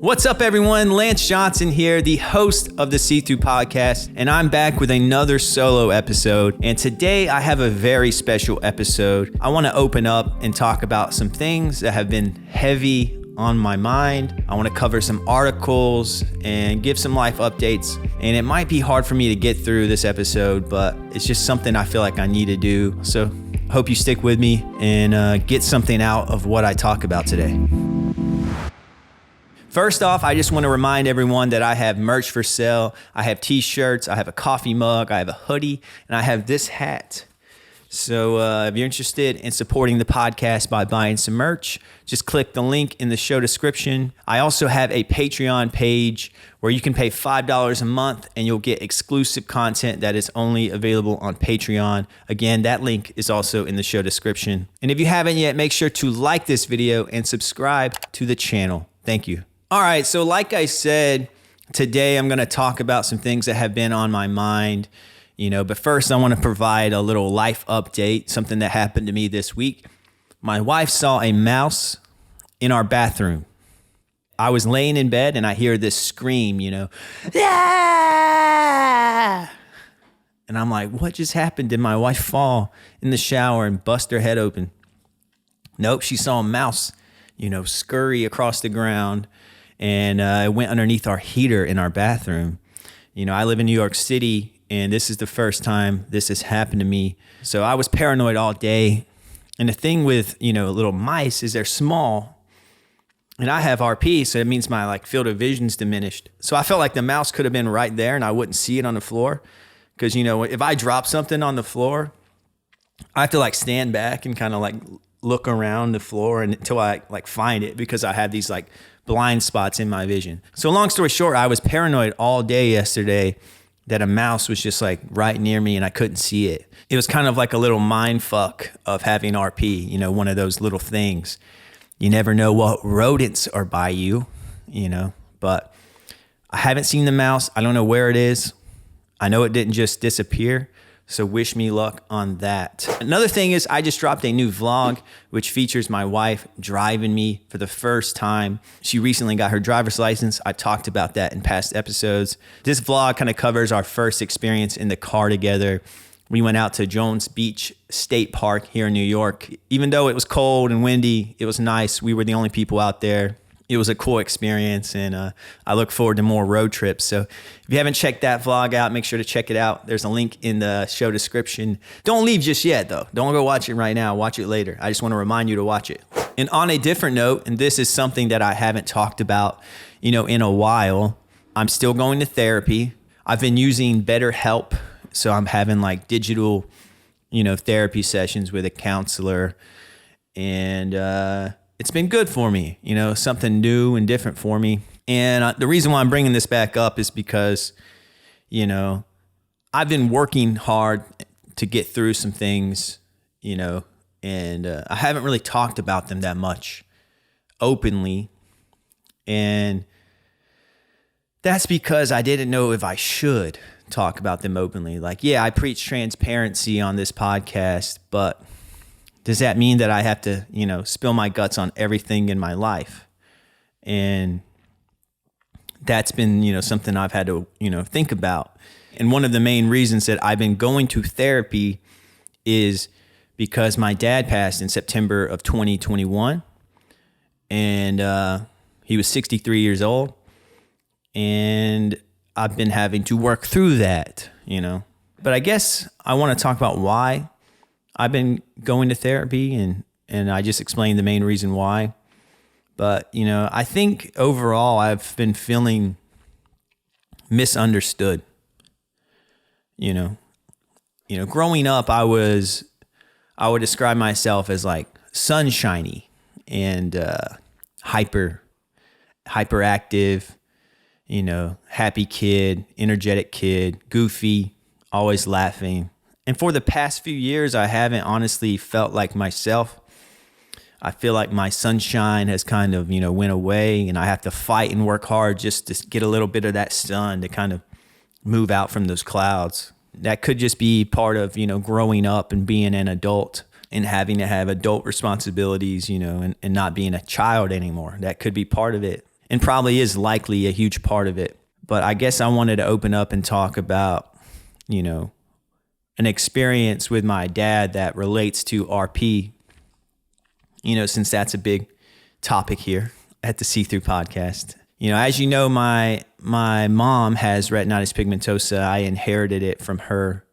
What's up, everyone? Lance Johnson here, the host of the See-Through Podcast, and I'm back with another solo episode. And today I have a very special episode. I want to open up and talk about some things that have been heavy on my mind. I want to cover some articles and give some life updates. And it might be hard for me to get through this episode, but it's just something I feel like I need to do. So hope you stick with me and get something out of what I talk about today. First off, I just want to remind everyone that I have merch for sale. I have t-shirts, I have a coffee mug, I have a hoodie, and I have this hat. So if you're interested in supporting the podcast by buying some merch, just click the link in the show description. I also have a Patreon page where you can pay $5 a month and you'll get exclusive content that is only available on Patreon. Again, that link is also in the show description. And if you haven't yet, make sure to like this video and subscribe to the channel. Thank you. All right, so like I said, today I'm going to talk about some things that have been on my mind, but first I want to provide a little life update, something that happened to me this week. My wife saw a mouse in our bathroom. I was laying in bed and I hear this scream, "Yeah!" And I'm like, what just happened? Did my wife fall in the shower and bust her head open? Nope, she saw a mouse, scurry across the ground. And it went underneath our heater in our bathroom. I live in New York City, and this is the first time this has happened to me. So I was paranoid all day. And the thing with, little mice is they're small. And I have RP, so it means my field of vision's diminished. So I felt like the mouse could have been right there, and I wouldn't see it on the floor. Because, if I drop something on the floor, I have to stand back and kind of look around the floor until I find it, because I have these blind spots in my vision. So long story short, I was paranoid all day yesterday that a mouse was just right near me and I couldn't see it. It was kind of like a little mind fuck of having RP, one of those little things. You never know what rodents are by you, but I haven't seen the mouse. I don't know where it is. I know it didn't just disappear. So wish me luck on that. Another thing is I just dropped a new vlog, which features my wife driving me for the first time. She recently got her driver's license. I talked about that in past episodes. This vlog kind of covers our first experience in the car together. We went out to Jones Beach State Park here in New York. Even though it was cold and windy, it was nice. We were the only people out there. It was a cool experience, and I look forward to more road trips. So if you haven't checked that vlog out, make sure to check it out. There's a link in the show description. Don't leave just yet, though. Don't go watch it right now. Watch it later. I just want to remind you to watch it. And on a different note, and this is something that I haven't talked about, in a while, I'm still going to therapy. I've been using BetterHelp, so I'm having digital, therapy sessions with a counselor, and it's been good for me, something new and different for me. And the reason why I'm bringing this back up is because, I've been working hard to get through some things, and I haven't really talked about them that much openly. And that's because I didn't know if I should talk about them openly. I preach transparency on this podcast, but does that mean that I have to, spill my guts on everything in my life? And that's been, something I've had to, think about. And one of the main reasons that I've been going to therapy is because my dad passed in September of 2021. And he was 63 years old. And I've been having to work through that, But I guess I want to talk about why I've been going to therapy, and I just explained the main reason why. But, I think overall I've been feeling misunderstood. Growing up, I would describe myself as sunshiny and hyperactive, happy kid, energetic kid, goofy, always laughing. And for the past few years, I haven't honestly felt like myself. I feel like my sunshine has kind of, went away, and I have to fight and work hard just to get a little bit of that sun to kind of move out from those clouds. That could just be part of, growing up and being an adult and having to have adult responsibilities, and not being a child anymore. That could be part of it. and probably is likely a huge part of it. But I guess I wanted to open up and talk about, an experience with my dad that relates to RP, since that's a big topic here at the See Through podcast. As you know, my mom has retinitis pigmentosa. I inherited it from her.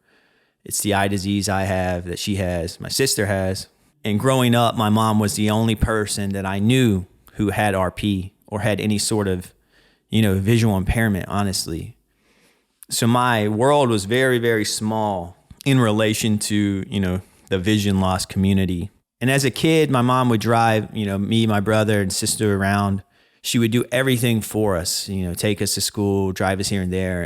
It's the eye disease I have that she has, my sister has. And growing up, my mom was the only person that I knew who had RP or had any sort of, visual impairment, honestly. So my world was very, very small in relation to, the vision loss community. And as a kid, my mom would drive, me, my brother and sister around. She would do everything for us, take us to school, drive us here and there.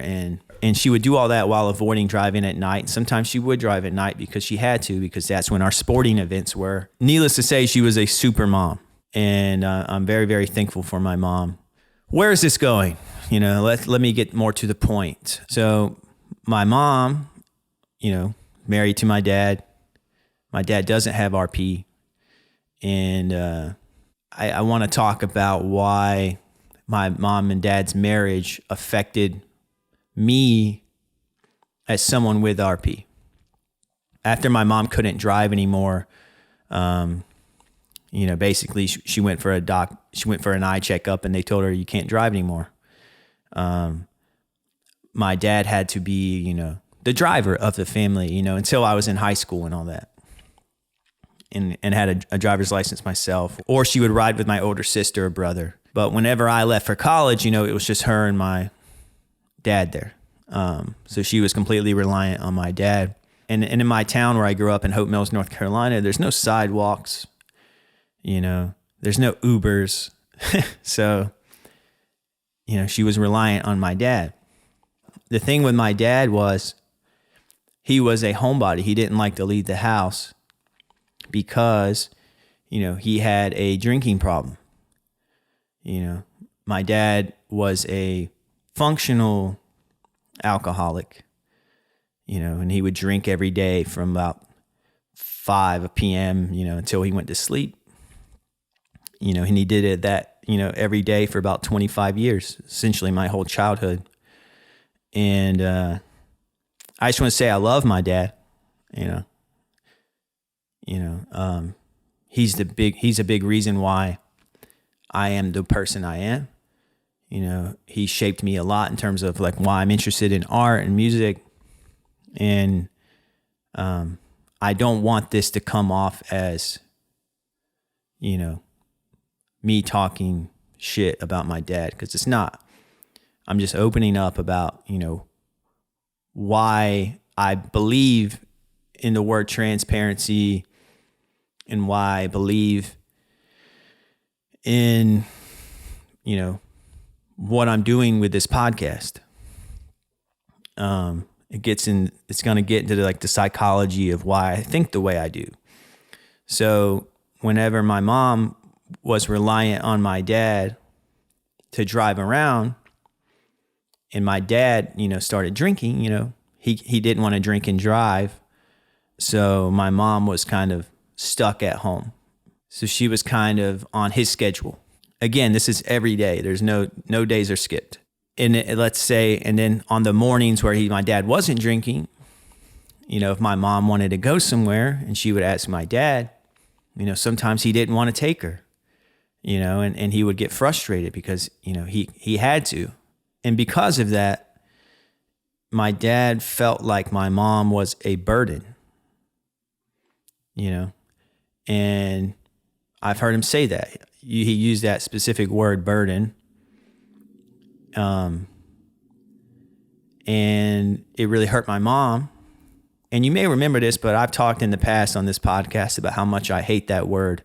And she would do all that while avoiding driving at night. And sometimes she would drive at night because she had to, because that's when our sporting events were. Needless to say, she was a super mom. And I'm very, very thankful for my mom. Where is this going? Let me get more to the point. So my mom, married to my dad. My dad doesn't have RP. And I want to talk about why my mom and dad's marriage affected me as someone with RP. After my mom couldn't drive anymore, basically she went for an eye checkup and they told her you can't drive anymore. My dad had to be, the driver of the family, until I was in high school and all that. And had a driver's license myself, or she would ride with my older sister or brother. But whenever I left for college, it was just her and my dad there. So she was completely reliant on my dad. And in my town where I grew up in Hope Mills, North Carolina, there's no sidewalks, there's no Ubers. So, she was reliant on my dad. The thing with my dad was he was a homebody. He didn't like to leave the house because, he had a drinking problem. My dad was a functional alcoholic, and he would drink every day from about 5 p.m., until he went to sleep. And he did it every day for about 25 years, essentially my whole childhood. And I just want to say I love my dad, he's a big reason why I am the person I am. He shaped me a lot in terms of like why I'm interested in art and music. And I don't want this to come off as, me talking shit about my dad, because it's not. I'm just opening up about, why I believe in the word transparency and why I believe in, what I'm doing with this podcast. It's going to get into the psychology of why I think the way I do. So whenever my mom was reliant on my dad to drive around, and my dad, started drinking, he didn't want to drink and drive. So my mom was kind of stuck at home. So she was kind of on his schedule. Again, this is every day. There's no days are skipped. And let's say, and then on the mornings where my dad wasn't drinking, if my mom wanted to go somewhere and she would ask my dad, sometimes he didn't want to take her, and he would get frustrated because, he had to. And because of that, my dad felt like my mom was a burden, and I've heard him say that. He used that specific word, burden. And it really hurt my mom. And you may remember this, but I've talked in the past on this podcast about how much I hate that word,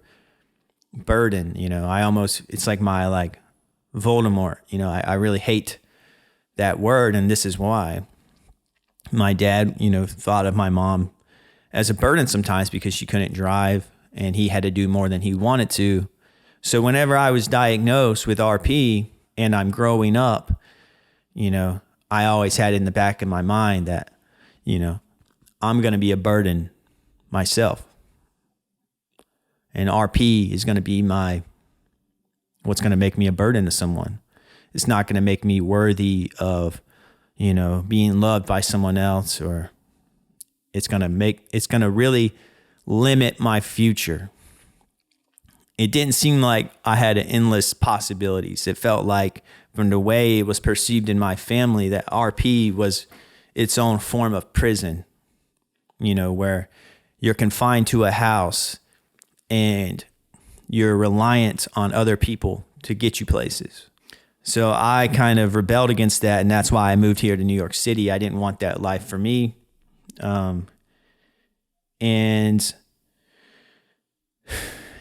burden. It's like my Voldemort. I really hate that word, and this is why. My dad, thought of my mom as a burden sometimes because she couldn't drive and he had to do more than he wanted to. So whenever I was diagnosed with RP and I'm growing up, I always had in the back of my mind that, I'm going to be a burden myself. And RP is going to be my what's going to make me a burden to someone. It's not going to make me worthy of, being loved by someone else, or it's going to really limit my future. It didn't seem like I had endless possibilities. It felt like, from the way it was perceived in my family, that RP was its own form of prison, where you're confined to a house and you're reliant on other people to get you places. So I kind of rebelled against that, and that's why I moved here to New York City. I didn't want that life for me. And,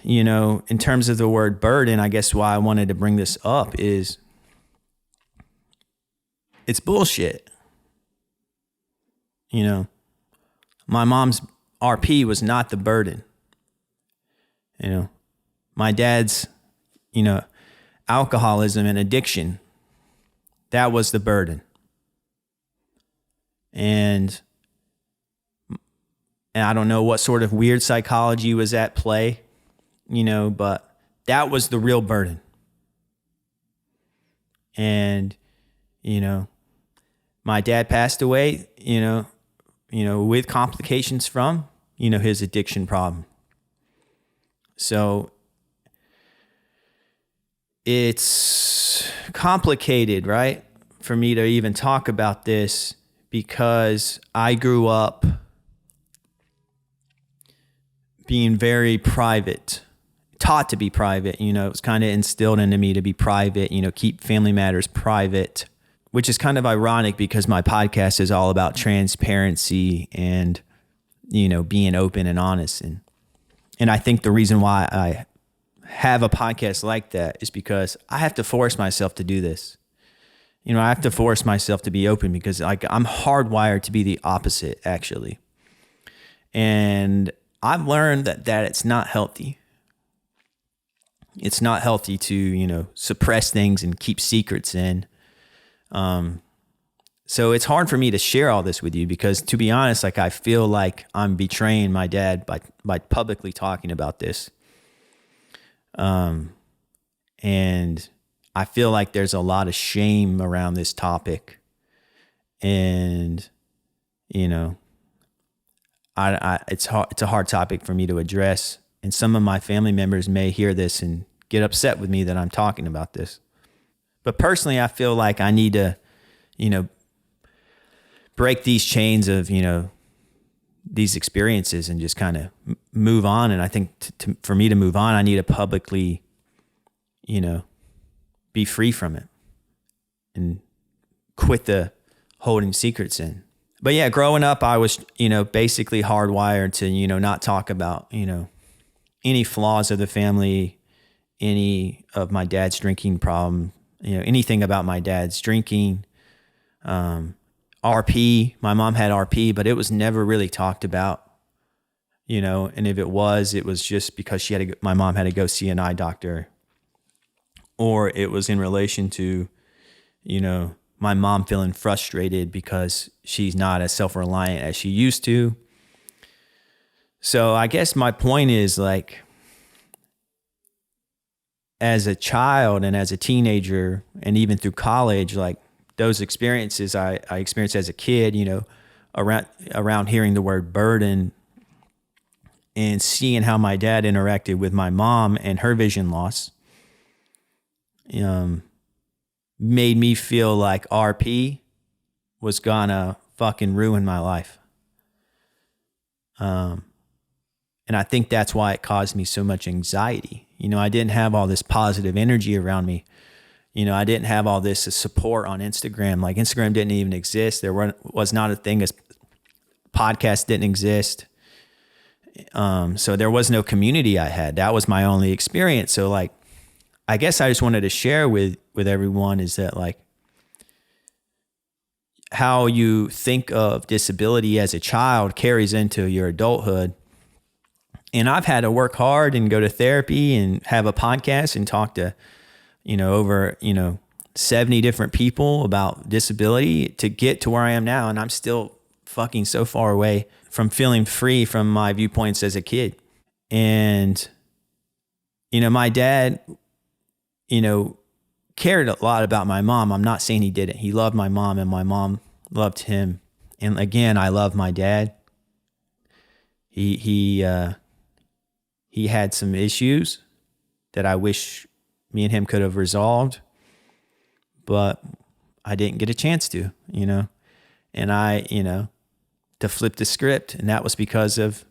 in terms of the word burden, I guess why I wanted to bring this up is it's bullshit. My mom's RP was not the burden. My dad's, alcoholism and addiction, that was the burden. And I don't know what sort of weird psychology was at play, but that was the real burden. And, my dad passed away, with complications from, his addiction problem. So it's complicated, right, for me to even talk about this, because I grew up being very private, taught to be private. It was kind of instilled into me to be private, keep family matters private, which is kind of ironic because my podcast is all about transparency and, being open and honest. And I think the reason why I have a podcast like that is because I have to force myself to do this. I have to force myself to be open because I'm hardwired to be the opposite, actually. And I've learned that it's not healthy. It's not healthy to, suppress things and keep secrets in. So it's hard for me to share all this with you because, to be honest, I feel like I'm betraying my dad by publicly talking about this. And I feel like there's a lot of shame around this topic, and, it's a hard topic for me to address. And some of my family members may hear this and get upset with me that I'm talking about this. But personally, I feel like I need to, break these chains of, these experiences and just kind of move on. And I think for me to move on, I need to publicly, be free from it and quit the holding secrets in. But yeah, growing up, I was, basically hardwired to, not talk about, any flaws of the family, any of my dad's drinking problem, anything about my dad's drinking, RP. My mom had RP, but it was never really talked about, and if it was just because my mom had to go see an eye doctor, or it was in relation to, my mom feeling frustrated because she's not as self-reliant as she used to. So I guess my point is, as a child and as a teenager and even through college, those experiences I experienced as a kid, around hearing the word burden and seeing how my dad interacted with my mom and her vision loss, made me feel like RP was gonna fucking ruin my life. And I think that's why it caused me so much anxiety. I didn't have all this positive energy around me. I didn't have all this support on Instagram. Instagram didn't even exist. There was not a thing as podcasts didn't exist. So there was no community I had. That was my only experience. So I guess I just wanted to share with everyone is that how you think of disability as a child carries into your adulthood. And I've had to work hard and go to therapy and have a podcast and talk to, over, 70 different people about disability to get to where I am now. And I'm still fucking so far away from feeling free from my viewpoints as a kid. And, my dad, cared a lot about my mom. I'm not saying he didn't. He loved my mom and my mom loved him. And again, I love my dad. He had some issues that I wish me and him could have resolved, but I didn't get a chance to, and to flip the script. And that was because of,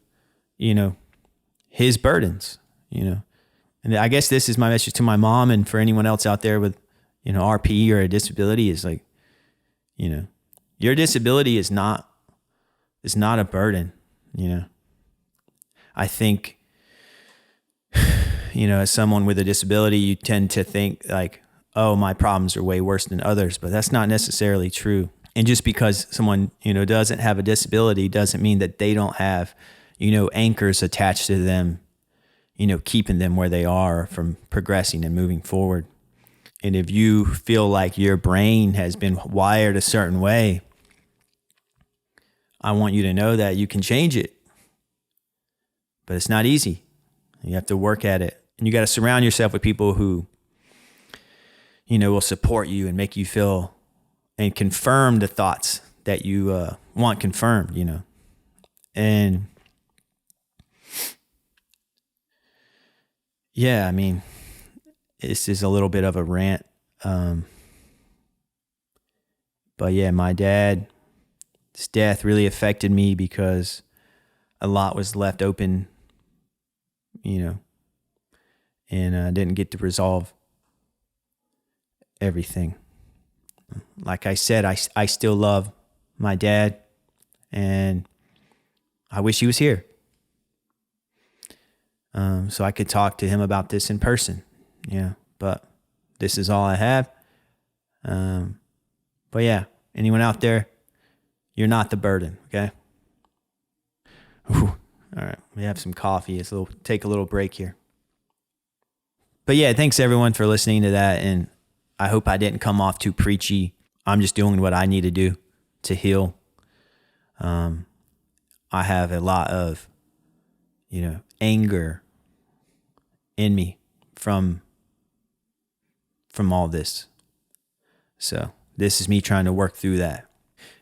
his burdens, And I guess this is my message to my mom and for anyone else out there with, RP or a disability is like, your disability is not a burden, I think, as someone with a disability, you tend to think like, oh, my problems are way worse than others, but that's not necessarily true. And just because someone, doesn't have a disability doesn't mean that they don't have, anchors attached to them, keeping them where they are from progressing and moving forward. And if you feel like your brain has been wired a certain way, I want you to know that you can change it, but it's not easy. You have to work at it, and you got to surround yourself with people who, will support you and make you feel and confirm the thoughts that you want confirmed, And yeah, I mean, this is a little bit of a rant. But yeah, my dad's death really affected me because a lot was left open, and I didn't get to resolve everything. Like I said, I still love my dad, and I wish he was here. So I could talk to him about this in person, but this is all I have. But yeah, anyone out there, you're not the burden, okay? Whew. All right, we have some coffee. Take a little break here. But yeah, thanks everyone for listening to that, and I hope I didn't come off too preachy. I'm just doing what I need to do to heal. I have a lot of, anger in me from all this. So this is me trying to work through that.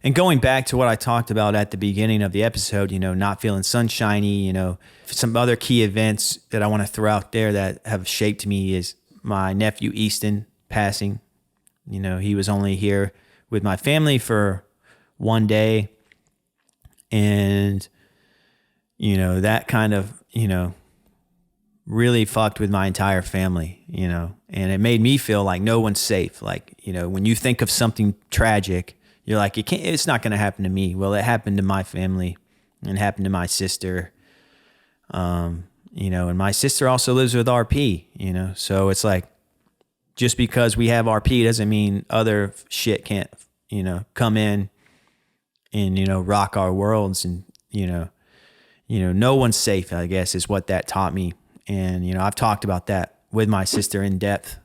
And going back to what I talked about at the beginning of the episode, not feeling sunshiny, some other key events that I want to throw out there that have shaped me is my nephew Easton passing. He was only here with my family for one day. And, that kind of, really fucked with my entire family, and it made me feel like no one's safe. Like, when you think of something tragic, you're like, it's not going to happen to me. Well, it happened to my family and happened to my sister. And my sister also lives with RP, so it's like, just because we have RP doesn't mean other shit can't, come in and, rock our worlds. And, no one's safe, I guess, is what that taught me. And, I've talked about that with my sister in depth,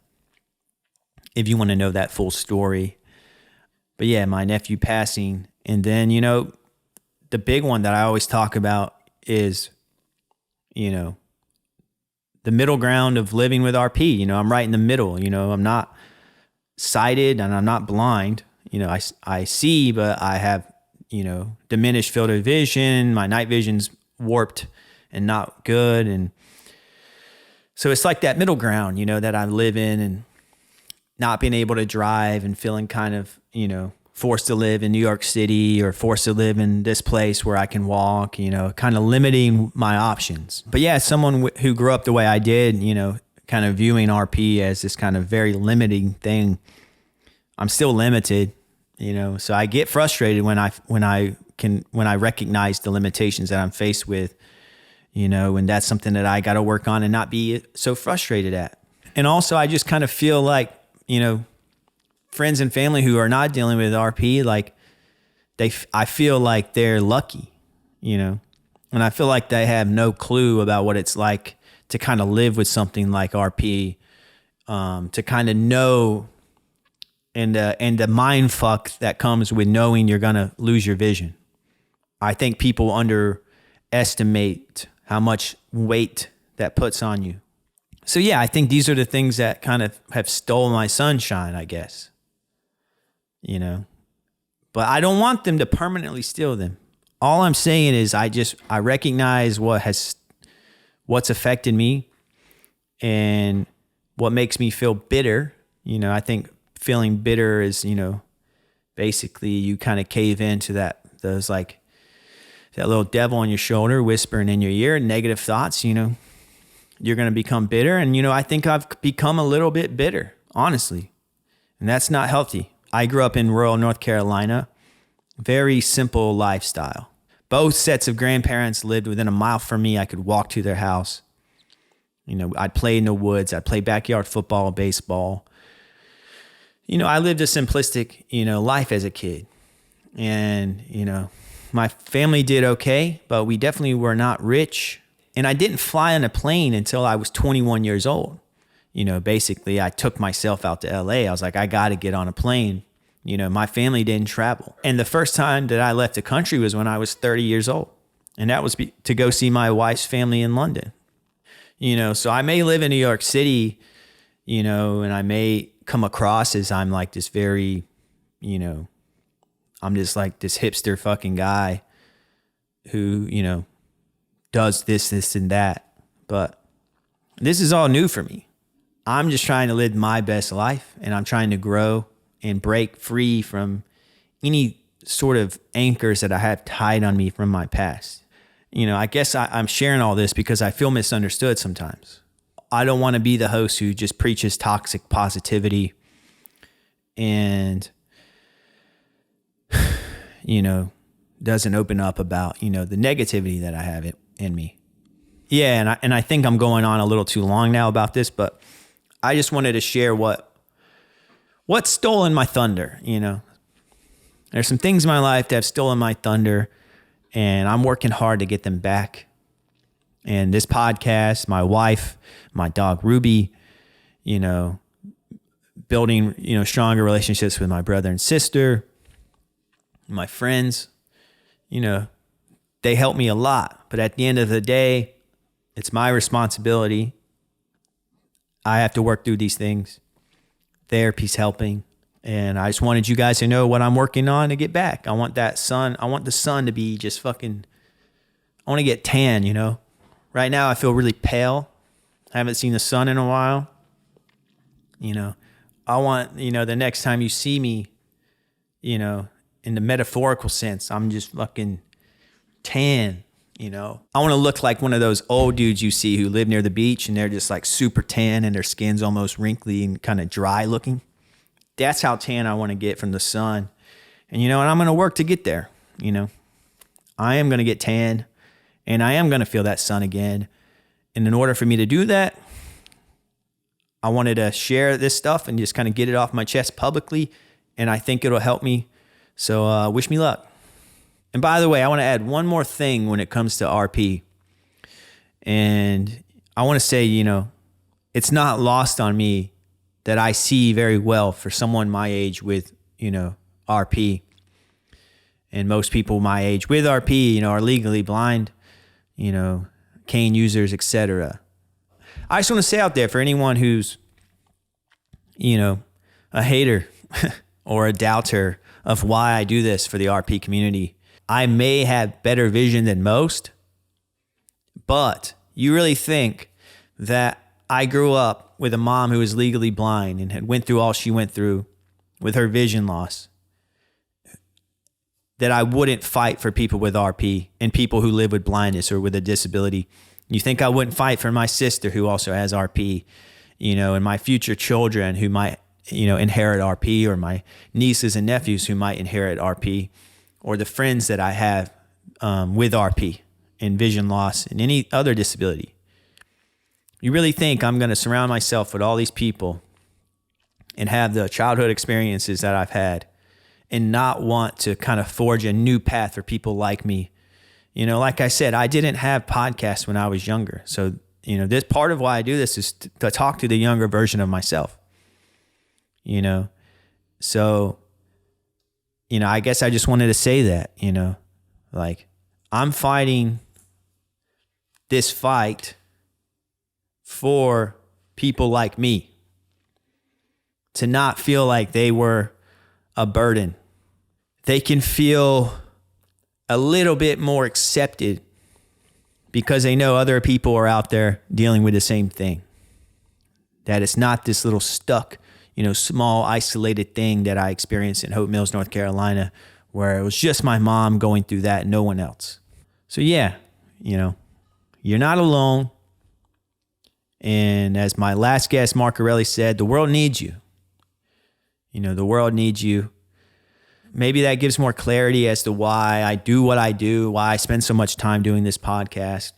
if you want to know that full story. But yeah, my nephew passing. And then, the big one that I always talk about is, the middle ground of living with RP. I'm right in the middle. I'm not sighted and I'm not blind. I see, but I have, diminished field of vision. My night vision's warped and not good. And so it's like that middle ground, that I live in, and not being able to drive and feeling kind of, forced to live in New York City or forced to live in this place where I can walk, kind of limiting my options. But yeah, someone who grew up the way I did, kind of viewing RP as this kind of very limiting thing, I'm still limited, so I get frustrated when I recognize the limitations that I'm faced with, and that's something that I got to work on and not be so frustrated at. And also I just kind of feel like, friends and family who are not dealing with RP, like I feel like they're lucky, and I feel like they have no clue about what it's like to kind of live with something like RP, to kind of know, and the mind fuck that comes with knowing you're going to lose your vision. I think people underestimate how much weight that puts on you. So yeah, I think these are the things that kind of have stolen my sunshine, I guess. You know, but I don't want them to permanently steal them. All I'm saying is I recognize what's affected me and what makes me feel bitter. You know, I think feeling bitter is, you know, basically you kind of cave into those like that little devil on your shoulder whispering in your ear, negative thoughts, you know, you're going to become bitter. And, you know, I think I've become a little bit bitter, honestly, and that's not healthy. I grew up in rural North Carolina, very simple lifestyle. Both sets of grandparents lived within a mile from me. I could walk to their house. You know, I'd play in the woods. I'd play backyard football, baseball. You know, I lived a simplistic, you know, life as a kid. And, you know, my family did okay, but we definitely were not rich. And I didn't fly on a plane until I was 21 years old. You know, basically I took myself out to LA. I was like, I got to get on a plane. You know, my family didn't travel. And the first time that I left the country was when I was 30 years old. And that was to go see my wife's family in London. You know, so I may live in New York City, you know, and I may come across as I'm like this very, you know, I'm just like this hipster fucking guy who, you know, does this and that. But this is all new for me. I'm just trying to live my best life, and I'm trying to grow and break free from any sort of anchors that I have tied on me from my past. You know, I guess I'm sharing all this because I feel misunderstood sometimes. I don't want to be the host who just preaches toxic positivity and, you know, doesn't open up about, you know, the negativity that I have in me. Yeah, and I think I'm going on a little too long now about this, but I just wanted to share what's stolen my thunder, you know. There's some things in my life that have stolen my thunder, and I'm working hard to get them back. And this podcast, my wife, my dog Ruby, you know, building, you know, stronger relationships with my brother and sister, my friends, you know, they help me a lot. But at the end of the day, it's my responsibility. I have to work through these things. Therapy's helping. And I just wanted you guys to know what I'm working on to get back. I want the sun to be just fucking, I want to get tan, you know. Right now I feel really pale. I haven't seen the sun in a while. You know, I want, you know, the next time you see me, you know, in the metaphorical sense, I'm just fucking tan, you know. I want to look like one of those old dudes you see who live near the beach and they're just like super tan and their skin's almost wrinkly and kind of dry looking. That's how tan I want to get from the sun. And, you know, and I'm going to work to get there, you know. I am going to get tan and I am going to feel that sun again. And in order for me to do that, I wanted to share this stuff and just kind of get it off my chest publicly. And I think it'll help me. So wish me luck. And by the way, I want to add one more thing when it comes to RP. And I want to say, you know, it's not lost on me that I see very well for someone my age with, you know, RP. And most people my age with RP, you know, are legally blind, you know, cane users, etc. I just want to say out there for anyone who's, you know, a hater or a doubter of why I do this for the RP community. I may have better vision than most, but you really think that I grew up with a mom who was legally blind and had went through all she went through with her vision loss, that I wouldn't fight for people with RP and people who live with blindness or with a disability. You think I wouldn't fight for my sister who also has RP, you know, and my future children who might, you know, inherit RP, or my nieces and nephews who might inherit RP, or the friends that I have with RP and vision loss and any other disability. You really think I'm going to surround myself with all these people and have the childhood experiences that I've had and not want to kind of forge a new path for people like me? You know, like I said, I didn't have podcasts when I was younger. So, you know, this part of why I do this is to talk to the younger version of myself, you know? So, you know, I guess I just wanted to say that, you know, like I'm fighting this fight for people like me to not feel like they were a burden. They can feel a little bit more accepted because they know other people are out there dealing with the same thing. That it's not this little stuck, small isolated thing that I experienced in Hope Mills, North Carolina, where it was just my mom going through that and no one else. So yeah, you're not alone. And as my last guest, Mark Aureli, said, the world needs you. The world needs you. Maybe that gives more clarity as to why I do what I do, why I spend so much time doing this podcast,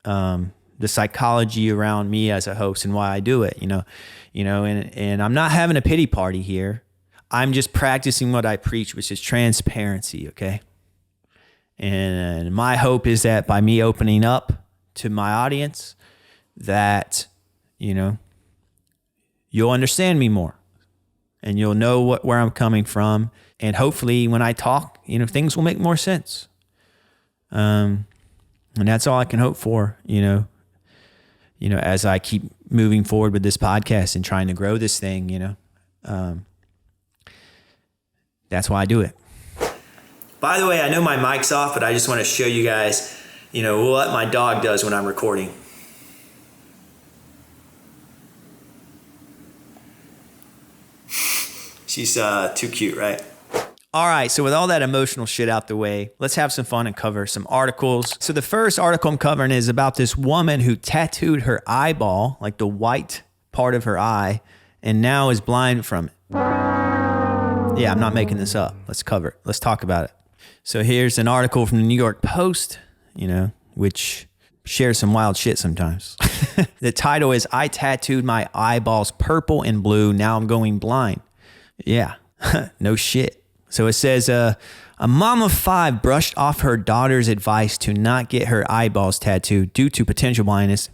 the psychology around me as a host and why I do it, and I'm not having a pity party here. I'm just practicing what I preach, which is transparency. Okay. And my hope is that by me opening up to my audience, that, you'll understand me more and you'll know where I'm coming from. And hopefully when I talk, things will make more sense. And that's all I can hope for, as I keep moving forward with this podcast and trying to grow this thing, that's why I do it. By the way, I know my mic's off, but I just want to show you guys, what my dog does when I'm recording. She's too cute, right? All right, so with all that emotional shit out the way, let's have some fun and cover some articles. So the first article I'm covering is about this woman who tattooed her eyeball, like the white part of her eye, and now is blind from it. Yeah, I'm not making this up. Let's cover it. Let's talk about it. So here's an article from the New York Post, which shares some wild shit sometimes. The title is, I tattooed my eyeballs purple and blue. Now I'm going blind. Yeah, no shit. So it says, a mom of 5 brushed off her daughter's advice to not get her eyeballs tattooed due to potential blindness,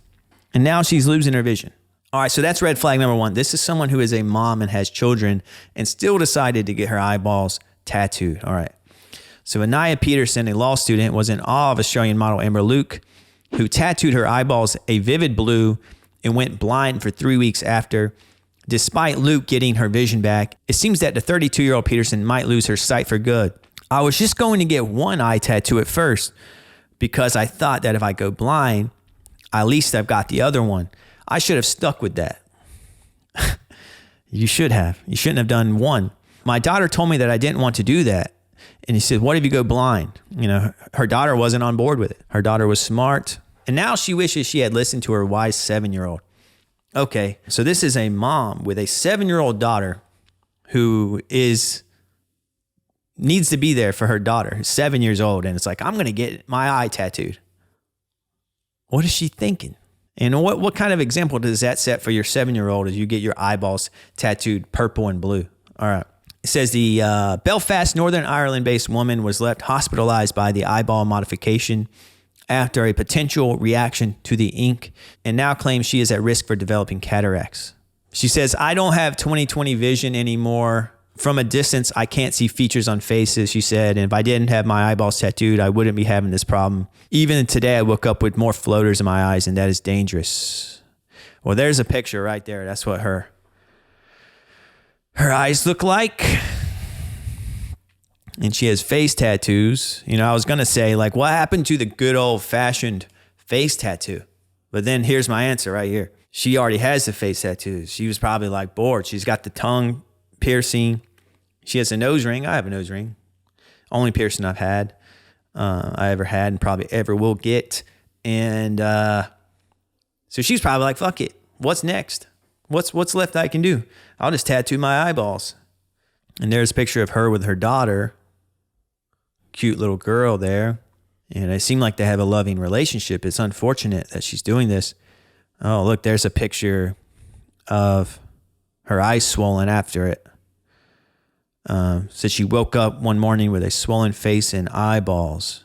and now she's losing her vision. All right, so that's red flag number 1. This is someone who is a mom and has children and still decided to get her eyeballs tattooed. All right. So Anaya Peterson, a law student, was in awe of Australian model Amber Luke, who tattooed her eyeballs a vivid blue and went blind for 3 weeks after. Despite Luke getting her vision back, it seems that the 32-year-old Peterson might lose her sight for good. I was just going to get one eye tattoo at first because I thought that if I go blind, at least I've got the other one. I should have stuck with that. You should have. You shouldn't have done one. My daughter told me that I didn't want to do that. And he said, what if you go blind? Her daughter wasn't on board with it. Her daughter was smart. And now she wishes she had listened to her wise 7-year-old. Okay, so this is a mom with a 7-year-old daughter who needs to be there for her daughter, who's 7 years old, and it's like, I'm going to get my eye tattooed. What is she thinking? And what kind of example does that set for your 7-year-old as you get your eyeballs tattooed purple and blue? All right. It says the Belfast, Northern Ireland-based woman was left hospitalized by the eyeball modification after a potential reaction to the ink, and now claims she is at risk for developing cataracts. She says, I don't have 20/20 vision anymore. From a distance, I can't see features on faces, she said, and if I didn't have my eyeballs tattooed, I wouldn't be having this problem. Even today, I woke up with more floaters in my eyes, and that is dangerous. Well, there's a picture right there. That's what her eyes look like. And she has face tattoos. I was going to say, like, what happened to the good old-fashioned face tattoo? But then here's my answer right here. She already has the face tattoos. She was probably, like, bored. She's got the tongue piercing. She has a nose ring. I have a nose ring. Only piercing I've had. I ever had and probably ever will get. And so she's probably like, fuck it. What's next? What's left I can do? I'll just tattoo my eyeballs. And there's a picture of her with her daughter. Cute little girl there. And it seemed like they have a loving relationship. It's unfortunate that she's doing this. Oh, look, there's a picture of her eyes swollen after it. Said she woke up one morning with a swollen face and eyeballs.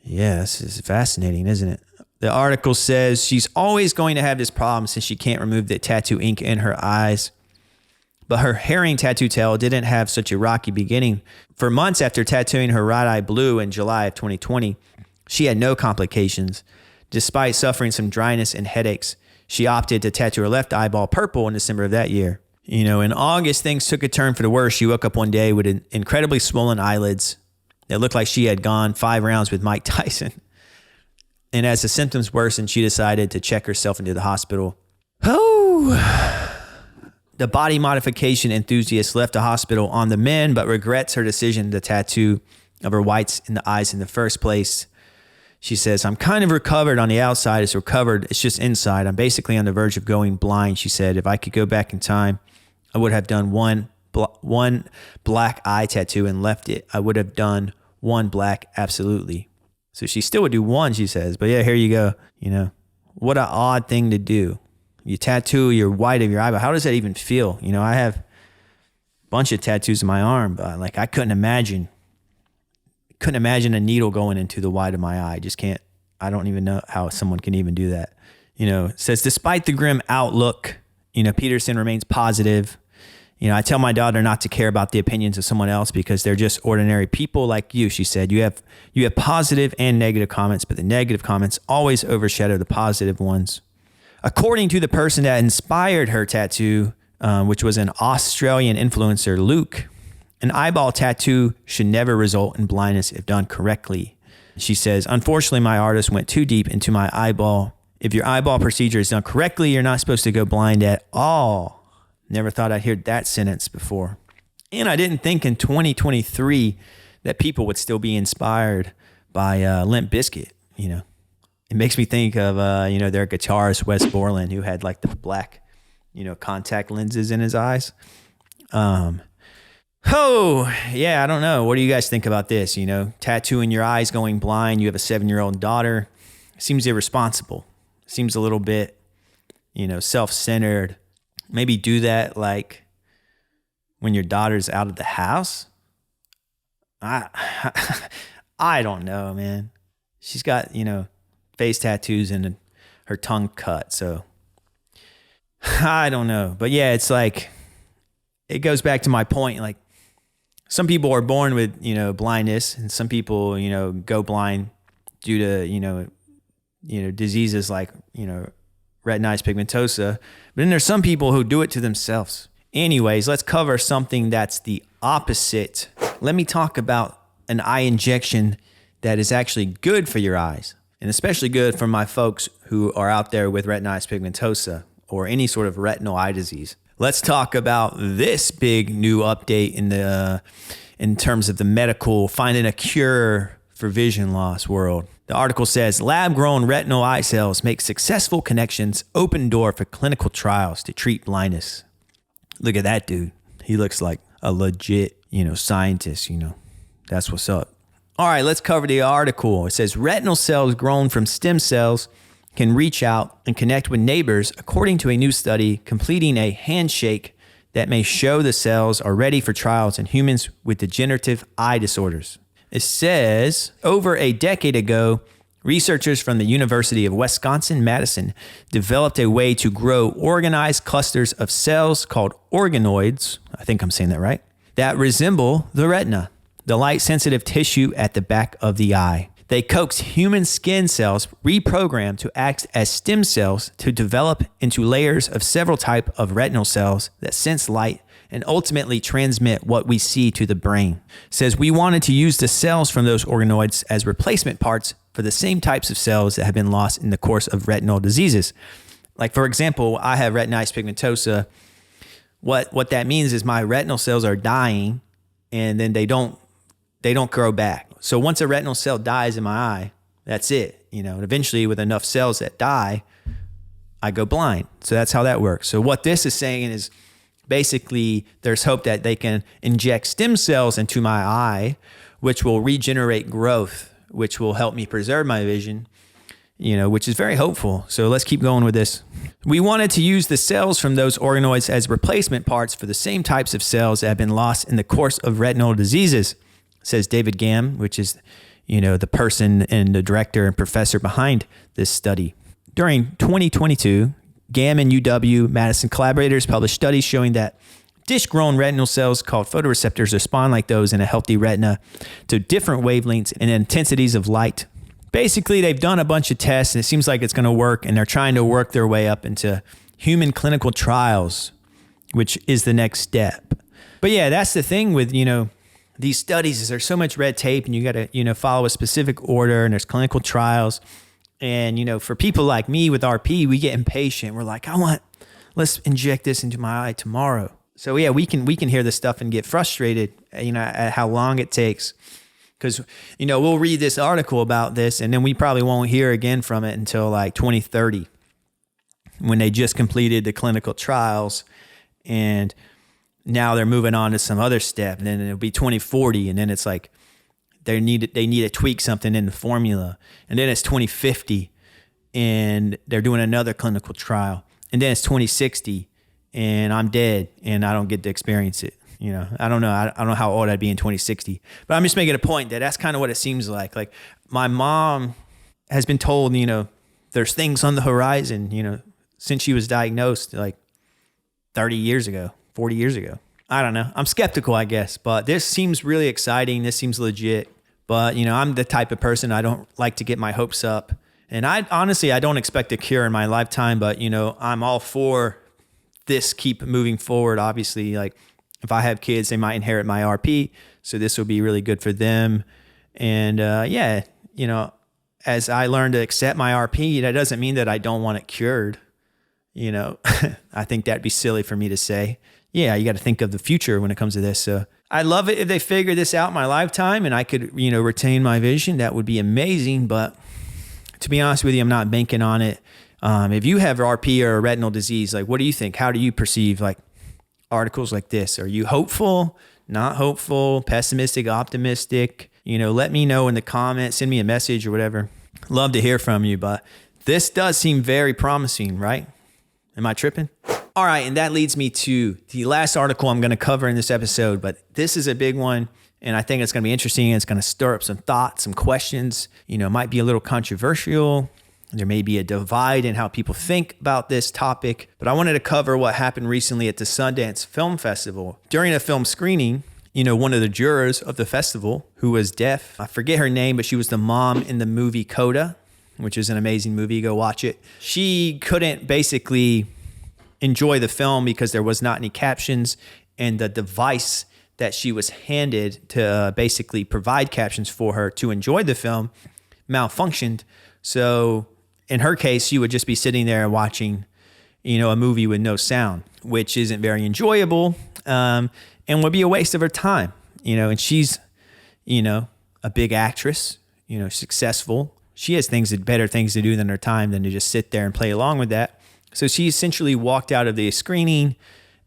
Yeah, this is fascinating, isn't it? The article says she's always going to have this problem since she can't remove the tattoo ink in her eyes. But her herring tattoo tail didn't have such a rocky beginning. For months after tattooing her right eye blue in July of 2020, she had no complications. Despite suffering some dryness and headaches, she opted to tattoo her left eyeball purple in December of that year. You know, in August, things took a turn for the worse. She woke up one day with incredibly swollen eyelids. It looked like she had gone 5 rounds with Mike Tyson. And as the symptoms worsened, she decided to check herself into the hospital. Oh, the body modification enthusiast left the hospital on the mend, but regrets her decision to tattoo of her whites in the eyes in the first place. She says, I'm kind of recovered on the outside. It's recovered. It's just inside. I'm basically on the verge of going blind. She said, if I could go back in time, I would have done one black eye tattoo and left it. I would have done one black. Absolutely. So she still would do one, she says. But yeah, here you go. You know, what an odd thing to do. You tattoo your white of your eyeball. How does that even feel? You know, I have a bunch of tattoos in my arm, but like I couldn't imagine a needle going into the white of my eye. Just can't. I don't even know how someone can even do that. You know, it says, despite the grim outlook, you know, Peterson remains positive. You know, I tell my daughter not to care about the opinions of someone else because they're just ordinary people like you. She said, you have positive and negative comments, but the negative comments always overshadow the positive ones. According to the person that inspired her tattoo, which was an Australian influencer, Luke, an eyeball tattoo should never result in blindness if done correctly. She says, unfortunately, my artist went too deep into my eyeball. If your eyeball procedure is done correctly, you're not supposed to go blind at all. Never thought I'd hear that sentence before. And I didn't think in 2023 that people would still be inspired by Limp Bizkit, you know. It makes me think of, you know, their guitarist, Wes Borland, who had like the black, you know, contact lenses in his eyes. Oh, yeah, I don't know. What do you guys think about this? You know, tattooing your eyes, going blind. You have a 7-year-old daughter. Seems irresponsible. Seems a little bit, you know, self-centered. Maybe do that like when your daughter's out of the house. I don't know, man. She's got, you know, face tattoos and her tongue cut. So I don't know. But yeah, it's like, it goes back to my point. Like some people are born with, you know, blindness, and some people, you know, go blind due to, you know, diseases like, you know, retinitis pigmentosa. But then there's some people who do it to themselves. Anyways, let's cover something that's the opposite. Let me talk about an eye injection that is actually good for your eyes, and especially good for my folks who are out there with retinitis pigmentosa or any sort of retinal eye disease. Let's talk about this big new update in terms of the medical finding a cure for vision loss world. The article says, lab-grown retinal eye cells make successful connections, open door for clinical trials to treat blindness. Look at that dude. He looks like a legit, you know, scientist, you know. That's what's up. All right, let's cover the article. It says, retinal cells grown from stem cells can reach out and connect with neighbors, according to a new study completing a handshake that may show the cells are ready for trials in humans with degenerative eye disorders. It says, over a decade ago, researchers from the University of Wisconsin-Madison developed a way to grow organized clusters of cells called organoids, I think I'm saying that right, that resemble the retina, the light-sensitive tissue at the back of the eye. They coax human skin cells reprogrammed to act as stem cells to develop into layers of several types of retinal cells that sense light and ultimately transmit what we see to the brain. It says we wanted to use the cells from those organoids as replacement parts for the same types of cells that have been lost in the course of retinal diseases. Like, for example, I have retinitis pigmentosa. What that means is my retinal cells are dying, and then they don't grow back. So once a retinal cell dies in my eye, that's it. You know, and eventually with enough cells that die, I go blind. So that's how that works. So what this is saying is basically there's hope that they can inject stem cells into my eye, which will regenerate growth, which will help me preserve my vision, you know, which is very hopeful. So let's keep going with this. We wanted to use the cells from those organoids as replacement parts for the same types of cells that have been lost in the course of retinal diseases, says David Gamm, which is, you know, the person and the director and professor behind this study. During 2022, Gamm and UW-Madison collaborators published studies showing that dish-grown retinal cells called photoreceptors respond like those in a healthy retina to different wavelengths and intensities of light basically they've done a bunch of tests and it seems like it's going to work, and they're trying to work their way up into human clinical trials, which is the next step. But yeah, that's the thing with, these studies is there's so much red tape, and you got to, follow a specific order, and there's clinical trials. And, for people like me with RP, we get impatient. We're like, let's inject this into my eye tomorrow. So yeah, we can hear this stuff and get frustrated, at how long it takes. Because, we'll read this article about this, and then we probably won't hear again from it until like 2030, when they just completed the clinical trials, and now they're moving on to some other step. And then it'll be 2040, and then it's like they need to tweak something in the formula. And then it's 2050, and they're doing another clinical trial. And then it's 2060, and I'm dead, and I don't get to experience it. I don't know. I don't know how old I'd be in 2060. But I'm just making a point that that's kind of what it seems like. Like, my mom has been told, there's things on the horizon, since she was diagnosed like 30 years ago, 40 years ago. I don't know. I'm skeptical, I guess. But this seems really exciting. This seems legit. But, I'm the type of person, I don't like to get my hopes up. And I don't expect a cure in my lifetime. But, I'm all for this keep moving forward. Obviously, like, if I have kids, they might inherit my RP. So this will be really good for them. And as I learn to accept my RP, that doesn't mean that I don't want it cured. I think that'd be silly for me to say. Yeah, you got to think of the future when it comes to this. So I'd love it if they figure this out in my lifetime and I could, retain my vision. That would be amazing. But to be honest with you, I'm not banking on it. If you have RP or a retinal disease, like, what do you think? How do you perceive like articles like this? Are you hopeful, not hopeful, pessimistic, optimistic? Let me know in the comments, send me a message or whatever. Love to hear from you, but this does seem very promising, right? Am I tripping? All right, and that leads me to the last article I'm going to cover in this episode, but this is a big one, and I think it's going to be interesting. It's going to stir up some thoughts, some questions. It might be a little controversial. There may be a divide in how people think about this topic, but I wanted to cover what happened recently at the Sundance Film Festival. During a film screening, one of the jurors of the festival who was deaf, I forget her name, but she was the mom in the movie Coda, which is an amazing movie. Go watch it. She couldn't basically enjoy the film because there was not any captions, and the device that she was handed to basically provide captions for her to enjoy the film malfunctioned. So in her case, she would just be sitting there watching, a movie with no sound, which isn't very enjoyable, and would be a waste of her time, and she's, a big actress, successful. She has better things to do than her time than to just sit there and play along with that. So she essentially walked out of the screening,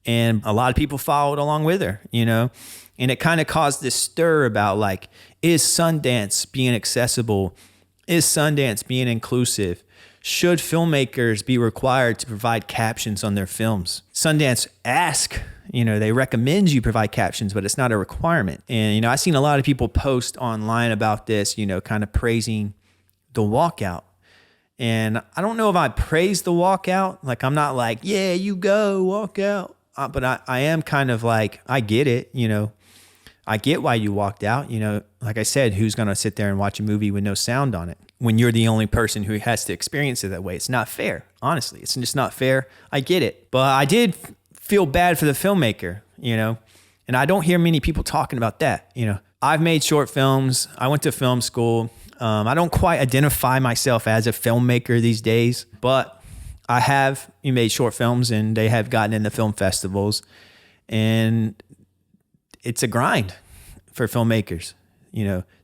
and a lot of people followed along with her, and it kind of caused this stir about like, is Sundance being accessible? Is Sundance being inclusive? Should filmmakers be required to provide captions on their films? Sundance they recommend you provide captions, but it's not a requirement. And, I've seen a lot of people post online about this, kind of praising the walkout. And I don't know if I praise the walkout. Like, I'm not like, yeah, you go, walk out. But I am kind of like, I get it, I get why you walked out. Like I said, who's going to sit there and watch a movie with no sound on it when you're the only person who has to experience it that way? It's not fair. Honestly, it's just not fair. I get it. But I did feel bad for the filmmaker, and I don't hear many people talking about that. I've made short films. I went to film school. I don't quite identify myself as a filmmaker these days, but I have made short films, and they have gotten into film festivals, and it's a grind for filmmakers,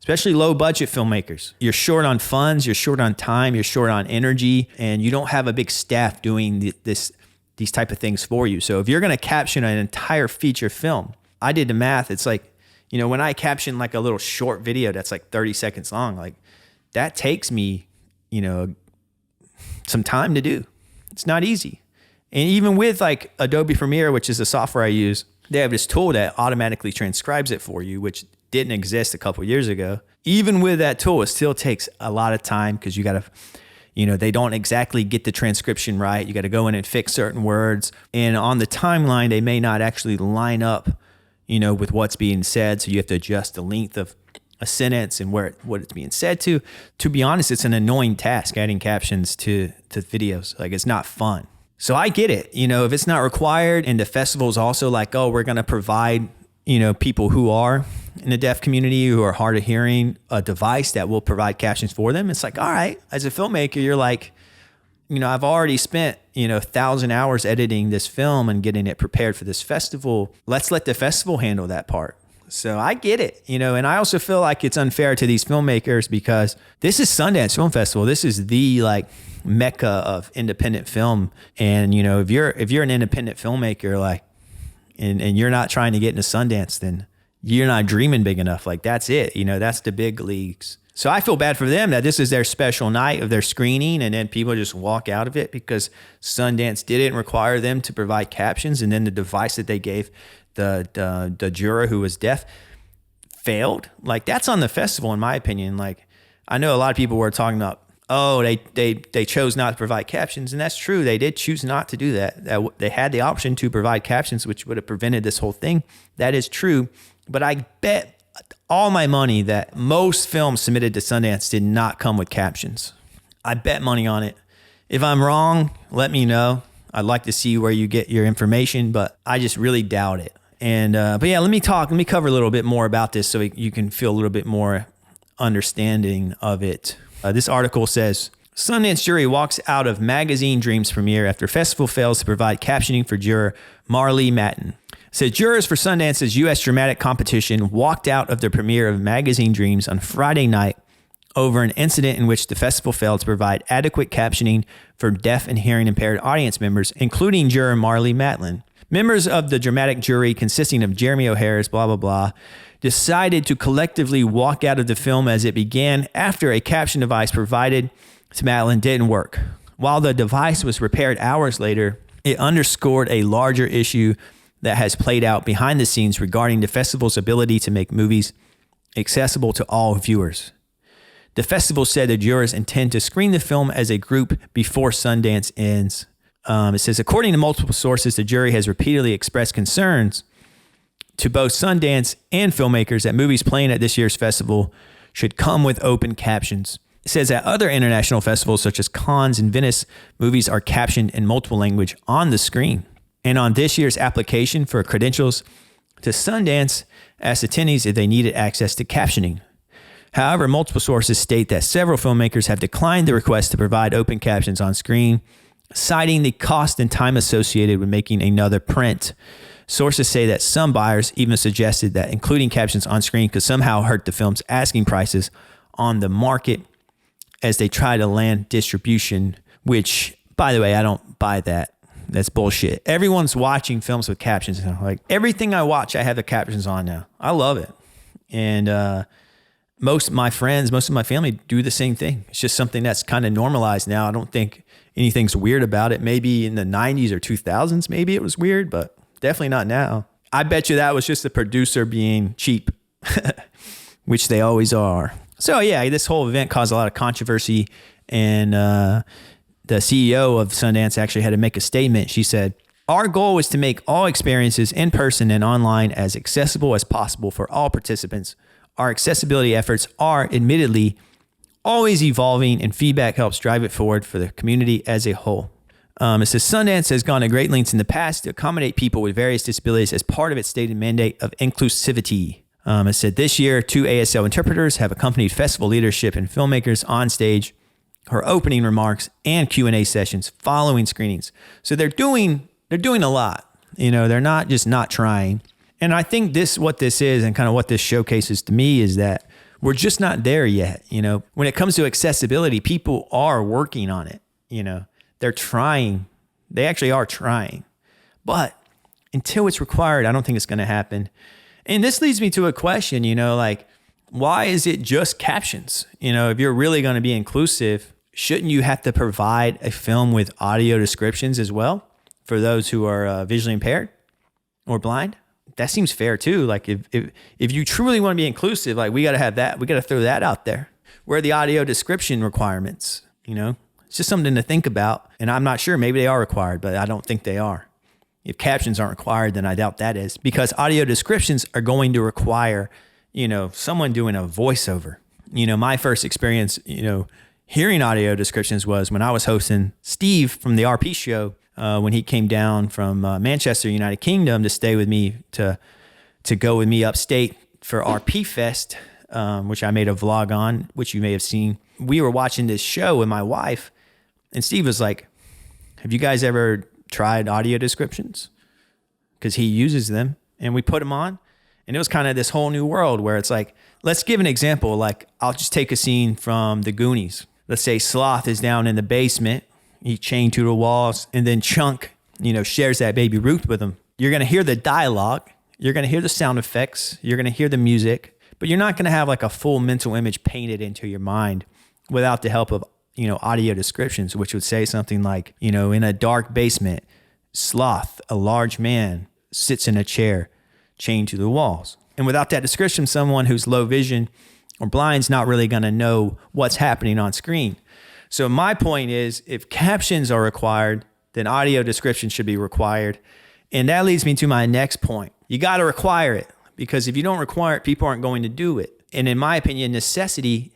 especially low budget filmmakers. You're short on funds, you're short on time, you're short on energy, and you don't have a big staff doing these type of things for you. So if you're going to caption an entire feature film, I did the math. It's like, when I caption like a little short video that's like 30 seconds long, like that takes me, some time to do. It's not easy. And even with like Adobe Premiere, which is the software I use, they have this tool that automatically transcribes it for you, which didn't exist a couple of years ago. Even with that tool, it still takes a lot of time because you got to, they don't exactly get the transcription right. You got to go in and fix certain words. And on the timeline, they may not actually line up, with what's being said. So you have to adjust the length of a sentence and what it's being said to. To be honest, it's an annoying task adding captions to videos. Like, it's not fun. So I get it. You know, if it's not required and the festival's also like, oh, we're going to provide, you know, people who are in the deaf community who are hard of hearing a device that will provide captions for them. It's like, all right, as a filmmaker, you're like, you know, I've already spent, you know, 1,000 hours editing this film and getting it prepared for this festival. Let's let the festival handle that part. So I get it, you know, and I also feel like it's unfair to these filmmakers because this is Sundance Film Festival. This is the like mecca of independent film. And, you know, if you're an independent filmmaker, like, and you're not trying to get into Sundance, then you're not dreaming big enough. Like, that's it, you know, that's the big leagues. So I feel bad for them that this is their special night of their screening and then people just walk out of it because Sundance didn't require them to provide captions. And then the device that they gave the juror who was deaf failed. Like, that's on the festival, in my opinion. Like, I know a lot of people were talking about, oh, they chose not to provide captions. And that's true. They did choose not to do that. They had the option to provide captions, which would have prevented this whole thing. That is true. But I bet all my money that most films submitted to Sundance did not come with captions. I bet money on it. If I'm wrong, let me know. I'd like to see where you get your information, but I just really doubt it. And but yeah, let me cover a little bit more about this so you can feel a little bit more understanding of it. This article says, Sundance jury walks out of magazine dreams premiere after festival fails to provide captioning for juror Marlee Matten. Said jurors for Sundance's U.S. dramatic competition walked out of the premiere of Magazine Dreams on Friday night over an incident in which the festival failed to provide adequate captioning for deaf and hearing impaired audience members, including juror Marlee Matten. Members of the dramatic jury, consisting of Jeremy O'Hara's blah, blah, blah, decided to collectively walk out of the film as it began after a caption device provided to Matten didn't work. While the device was repaired hours later, it underscored a larger issue that has played out behind the scenes regarding the festival's ability to make movies accessible to all viewers. The festival said the jurors intend to screen the film as a group before Sundance ends. It says, according to multiple sources, the jury has repeatedly expressed concerns to both Sundance and filmmakers that movies playing at this year's festival should come with open captions. It says at other international festivals such as Cannes and Venice, movies are captioned in multiple language on the screen. And on this year's application for credentials to Sundance, asked attendees if they needed access to captioning. However, multiple sources state that several filmmakers have declined the request to provide open captions on screen, citing the cost and time associated with making another print. Sources say that some buyers even suggested that including captions on screen could somehow hurt the film's asking prices on the market as they try to land distribution, which, by the way, I don't buy that. That's bullshit. Everyone's watching films with captions now. Like, everything I watch, I have the captions on now. I love it. And most of my friends, most of my family do the same thing. It's just something that's kind of normalized now. I don't think anything's weird about it. Maybe in the 90s or 2000s, maybe it was weird, but definitely not now. I bet you that was just the producer being cheap, which they always are. So yeah, this whole event caused a lot of controversy, and the CEO of Sundance actually had to make a statement. She said, our goal was to make all experiences in person and online as accessible as possible for all participants. Our accessibility efforts are admittedly always evolving, and feedback helps drive it forward for the community as a whole. It says Sundance has gone to great lengths in the past to accommodate people with various disabilities as part of its stated mandate of inclusivity. It said this year, 2 ASL interpreters have accompanied festival leadership and filmmakers on stage for opening remarks and Q&A sessions following screenings. So they're doing a lot. You know, they're not just not trying. And I think what this is and kind of what this showcases to me is that we're just not there yet. You know, when it comes to accessibility, people are working on it. You know, they're trying. They actually are trying. But until it's required, I don't think it's going to happen. And this leads me to a question, you know, like, why is it just captions? You know, if you're really going to be inclusive, shouldn't you have to provide a film with audio descriptions as well for those who are visually impaired or blind? That seems fair too. Like if you truly want to be inclusive, like we got to have that. We got to throw that out there. Where are the audio description requirements? You know, it's just something to think about. And I'm not sure. Maybe they are required, but I don't think they are. If captions aren't required, then I doubt that is, because audio descriptions are going to require, someone doing a voiceover. My first experience, hearing audio descriptions was when I was hosting Steve from the RP show, when he came down from Manchester, United Kingdom, to stay with me, to go with me upstate for RP Fest, which I made a vlog on, which you may have seen. We were watching this show with my wife, and Steve was like, have you guys ever tried audio descriptions? Because he uses them, and we put them on. And it was kind of this whole new world where it's like, let's give an example. Like, I'll just take a scene from The Goonies. Let's say Sloth is down in the basement. He's chained to the walls. And then Chunk, shares that baby Ruth with him. You're going to hear the dialogue. You're going to hear the sound effects. You're going to hear the music. But you're not going to have like a full mental image painted into your mind without the help of, audio descriptions, which would say something like, in a dark basement, Sloth, a large man, sits in a chair, chained to the walls. And without that description, someone who's low vision or blind is not really going to know what's happening on screen. So my point is, if captions are required, then audio description should be required. And that leads me to my next point. You got to require it, because if you don't require it, people aren't going to do it. And in my opinion, necessity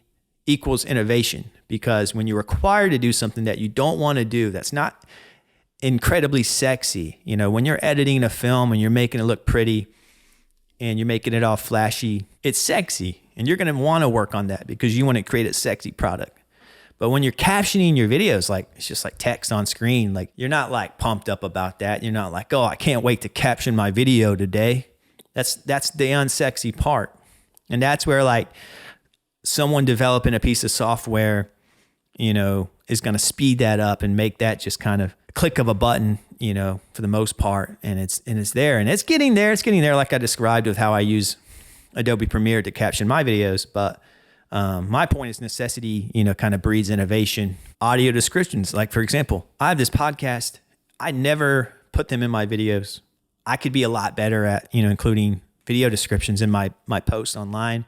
equals innovation, because when you're required to do something that you don't want to do, that's not incredibly sexy. When you're editing a film and you're making it look pretty, and you're making it all flashy, it's sexy. And you're going to want to work on that because you want to create a sexy product. But when you're captioning your videos, like, it's just like text on screen, like, you're not like pumped up about that. You're not like, oh, I can't wait to caption my video today. That's the unsexy part. And that's where like someone developing a piece of software, is going to speed that up and make that just kind of a click of a button, for the most part. And it's there, and it's getting there. It's getting there. Like I described with how I use Adobe Premiere to caption my videos. But my point is necessity, kind of breeds innovation. Audio descriptions. Like, for example, I have this podcast. I never put them in my videos. I could be a lot better at, including video descriptions in my posts online,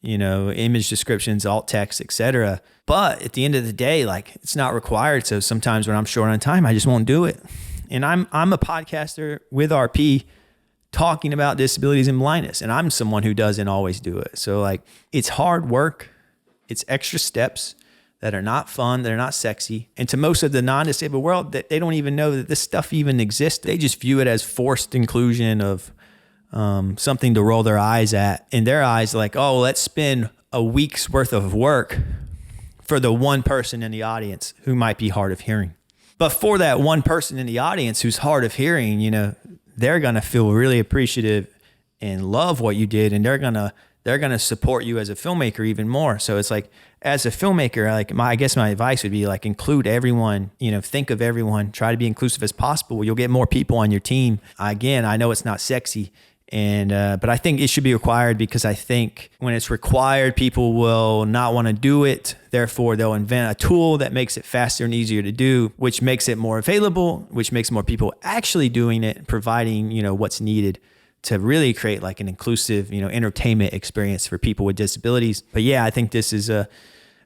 image descriptions, alt text, etc. But at the end of the day, like, it's not required. So sometimes when I'm short on time, I just won't do it. And I'm a podcaster with RP talking about disabilities and blindness, and I'm someone who doesn't always do it. So like, it's hard work. It's extra steps that are not fun, that are not sexy. And to most of the non-disabled world, that they don't even know that this stuff even exists. They just view it as forced inclusion of something to roll their eyes at. In their eyes, like, oh, let's spend a week's worth of work for the one person in the audience who might be hard of hearing. But for that one person in the audience who's hard of hearing, they're going to feel really appreciative and love what you did. And they're going to support you as a filmmaker even more. So it's like, as a filmmaker, like, I guess my advice would be like, include everyone, think of everyone, try to be inclusive as possible. You'll get more people on your team. Again, I know it's not sexy, but I think it should be required, because I think when it's required, people will not want to do it. Therefore, they'll invent a tool that makes it faster and easier to do, which makes it more available, which makes more people actually doing it, providing, what's needed to really create like an inclusive, entertainment experience for people with disabilities. But yeah, I think this is an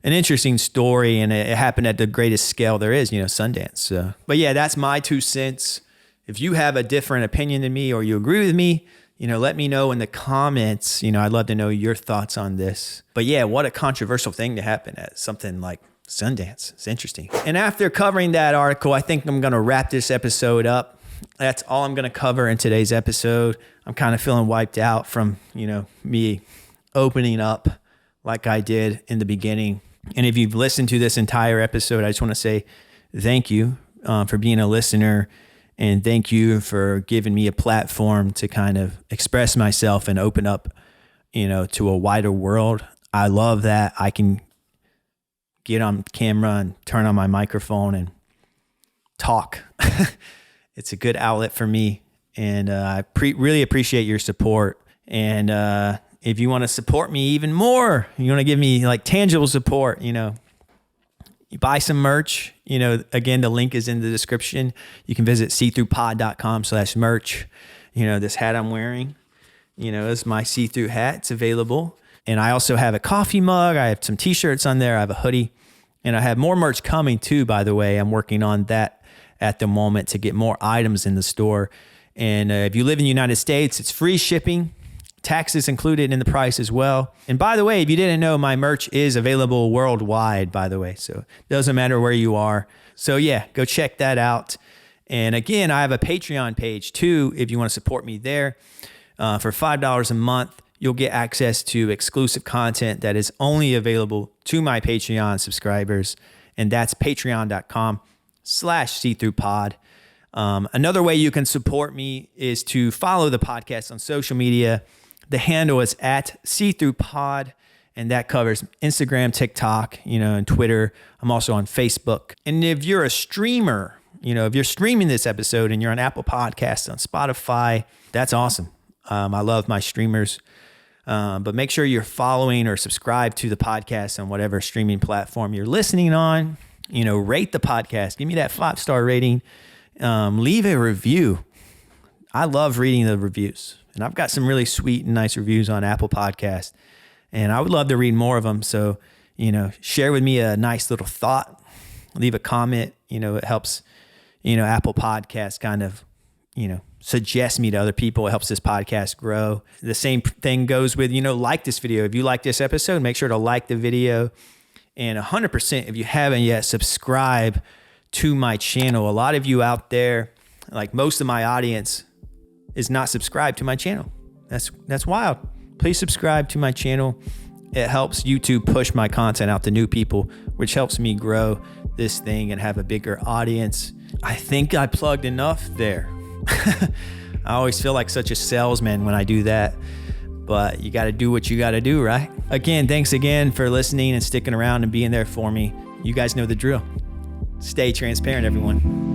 interesting story, and it happened at the greatest scale there is, Sundance. But yeah, that's my 2 cents. If you have a different opinion than me, or you agree with me, let me know in the comments. I'd love to know your thoughts on this. But yeah, what a controversial thing to happen at something like Sundance. It's interesting. And after covering that article, I think I'm going to wrap this episode up. That's all I'm going to cover in today's episode. I'm kind of feeling wiped out from, me opening up like I did in the beginning. And if you've listened to this entire episode, I just want to say thank you for being a listener. And thank you for giving me a platform to kind of express myself and open up, to a wider world. I love that I can get on camera and turn on my microphone and talk. It's a good outlet for me. And I really appreciate your support. And if you want to support me even more, you want to give me like tangible support, you buy some merch. Again, the link is in the description. You can visit seethroughpod.com/merch. This hat I'm wearing, is my see-through hat. It's available. And I also have a coffee mug. I have some t-shirts on there. I have a hoodie, and I have more merch coming too, by the way. I'm working on that at the moment to get more items in the store. And if you live in the United States, it's free shipping. Taxes included in the price as well. And by the way, if you didn't know, my merch is available worldwide, by the way. So it doesn't matter where you are. So yeah, go check that out. And again, I have a Patreon page too, if you want to support me there. For $5 a month, you'll get access to exclusive content that is only available to my Patreon subscribers. And that's patreon.com/seethroughpod. Another way you can support me is to follow the podcast on social media. The handle is @seethroughpod, and that covers Instagram, TikTok, and Twitter. I'm also on Facebook. And if you're a streamer, if you're streaming this episode and you're on Apple Podcasts, on Spotify, that's awesome. I love my streamers. But make sure you're following or subscribe to the podcast on whatever streaming platform you're listening on. Rate the podcast. Give me that 5-star rating. Leave a review. I love reading the reviews. And I've got some really sweet and nice reviews on Apple Podcasts. And I would love to read more of them. So, share with me a nice little thought. Leave a comment. It helps, Apple Podcasts kind of, suggest me to other people. It helps this podcast grow. The same thing goes with, like this video. If you like this episode, make sure to like the video. And 100%, if you haven't yet, subscribe to my channel. A lot of you out there, like most of my audience, is not subscribed to my channel. That's wild. Please subscribe to my channel. It helps YouTube push my content out to new people, which helps me grow this thing and have a bigger audience. I think I plugged enough there. I always feel like such a salesman when I do that, but you got to do what you got to do, right? Again, thanks again for listening and sticking around and being there for me. You guys know the drill. Stay transparent, everyone.